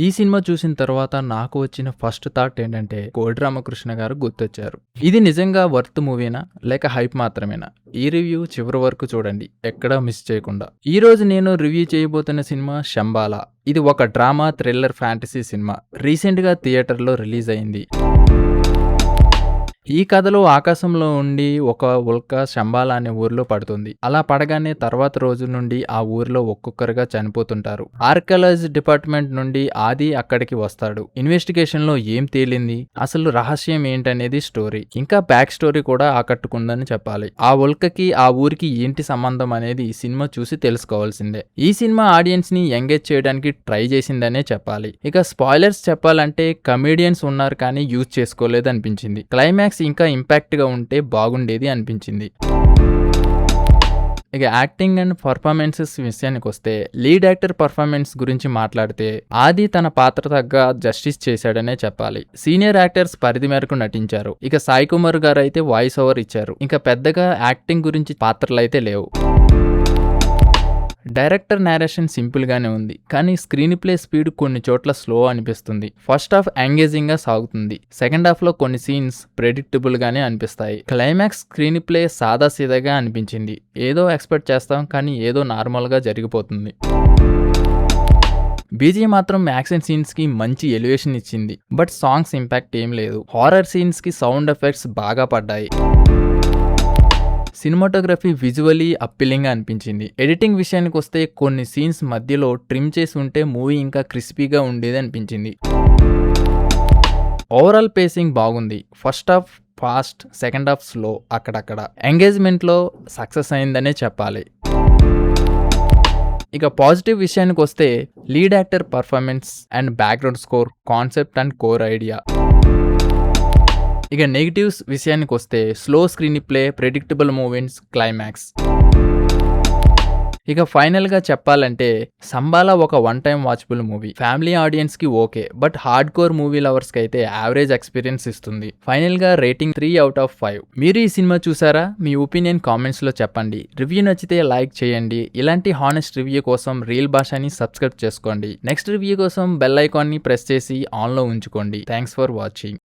ఈ సినిమా చూసిన తర్వాత నాకు వచ్చిన ఫస్ట్ థాట్ ఏంటంటే కోడి రామకృష్ణ గారు గుర్తొచ్చారు. ఇది నిజంగా వర్త్ మూవీనా లేక హైప్ మాత్రమేనా? ఈ రివ్యూ చివరి వరకు చూడండి, ఎక్కడా మిస్ చేయకుండా. ఈ రోజు నేను రివ్యూ చేయబోతున్న సినిమా శంబాలా. ఇది ఒక డ్రామా థ్రిల్లర్ ఫ్యాంటసీ సినిమా. రీసెంట్గా థియేటర్లో రిలీజ్ అయింది. ఈ కథలో ఆకాశంలో ఉండి ఒక ఉల్క శంబాలా అనే ఊర్లో పడుతుంది. అలా పడగానే తర్వాత రోజు నుండి ఆ ఊర్లో ఒక్కొక్కరుగా చనిపోతుంటారు. ఆర్కియాలజీ డిపార్ట్మెంట్ నుండి ఆది అక్కడికి వస్తాడు. ఇన్వెస్టిగేషన్ లో ఏం తేలింది, అసలు రహస్యం ఏంటనేది స్టోరీ. ఇంకా బ్యాక్ స్టోరీ కూడా ఆకట్టుకుందని చెప్పాలి. ఆ ఉల్కకి ఆ ఊరికి ఏంటి సంబంధం అనేది ఈ సినిమా చూసి తెలుసుకోవాల్సిందే. ఈ సినిమా ఆడియన్స్ ని ఎంగేజ్ చేయడానికి ట్రై చేసిందనే చెప్పాలి. ఇక స్పాయిలర్స్ చెప్పాలంటే కమేడియన్స్ ఉన్నారు కానీ యూజ్ చేసుకోలేదు అనిపించింది. క్లైమాక్స్ ఇంకా ఇంపాక్ట్ గా ఉంటే బాగుండేది అనిపించింది. ఇక యాక్టింగ్ అండ్ పర్ఫార్మెన్సెస్ విషయానికి వస్తే లీడ్ యాక్టర్ పర్ఫార్మెన్స్ గురించి మాట్లాడితే ఆది తన పాత్ర తగ్గ జస్టిస్ చేశాడనే చెప్పాలి. సీనియర్ యాక్టర్స్ పరిధి మేరకు నటించారు. ఇక సాయి కుమార్ గారు అయితే వాయిస్ ఓవర్ ఇచ్చారు. ఇంకా పెద్దగా యాక్టింగ్ గురించి పాత్రలు అయితే లేవు. డైరెక్టర్ నేరేషన్ సింపుల్ గానే ఉంది, కానీ స్క్రీన్ ప్లే స్పీడ్ కొన్ని చోట్ల స్లో అనిపిస్తుంది. ఫస్ట్ హాఫ్ ఎంగేజింగ్ గా సాగుతుంది. సెకండ్ హాఫ్ లో కొన్ని సీన్స్ ప్రెడిక్టబుల్ గానే అనిపిస్తాయి. క్లైమాక్స్ స్క్రీన్ ప్లే సాదా సీదాగా అనిపించింది. ఏదో ఎక్స్పెక్ట్ చేస్తాం కానీ ఏదో నార్మల్ గా జరిగిపోతుంది. బీజీ మాత్రం యాక్షన్ సీన్స్ కి మంచి ఎలివేషన్ ఇచ్చింది, బట్ సాంగ్స్ ఇంపాక్ట్ ఏం లేదు. హారర్ సీన్స్ కి సౌండ్ ఎఫెక్ట్స్ బాగా పడ్డాయి. సినిమాటోగ్రఫీ విజువలీ అప్పీలింగ్ గా అనిపించింది. ఎడిటింగ్ విషయానికి వస్తే కొన్ని సీన్స్ మధ్యలో ట్రిమ్ చేసి ఉంటే మూవీ ఇంకా క్రిస్పీగా ఉండేది అనిపించింది. ఓవరాల్ పేసింగ్ బాగుంది. First half fast, second half slow. అక్కడక్కడ ఎంగేజ్మెంట్ లో సక్సెస్ అయిందనే చెప్పాలి. ఇక పాజిటివ్ విషయానికి వస్తే lead actor performance and background score, concept and core idea. ఇక నెగిటివ్స్ విషయానికి వస్తే slow screenplay, predictable moments, climax. ఇక ఫైనల్ గా చెప్పాలంటే శంబాలా ఒక one time watchable movie. Family audience కి okay, but hardcore movie lovers కి అయితే యావరేజ్ ఎక్స్పీరియన్స్ ఇస్తుంది. ఫైనల్ గా రేటింగ్ 3/5. మీరు ఈ సినిమా చూసారా? మీ ఒపీనియన్ కామెంట్స్ లో చెప్పండి. రివ్యూ నచ్చితే లైక్ చేయండి. ఇలాంటి హానెస్ట్ రివ్యూ కోసం రియల్ భాషని సబ్స్క్రైబ్ చేసుకోండి. నెక్స్ట్ రివ్యూ కోసం బెల్ ఐకాన్ ని ప్రెస్ చేసి ఆన్ లో ఉంచుకోండి. Thanks for watching.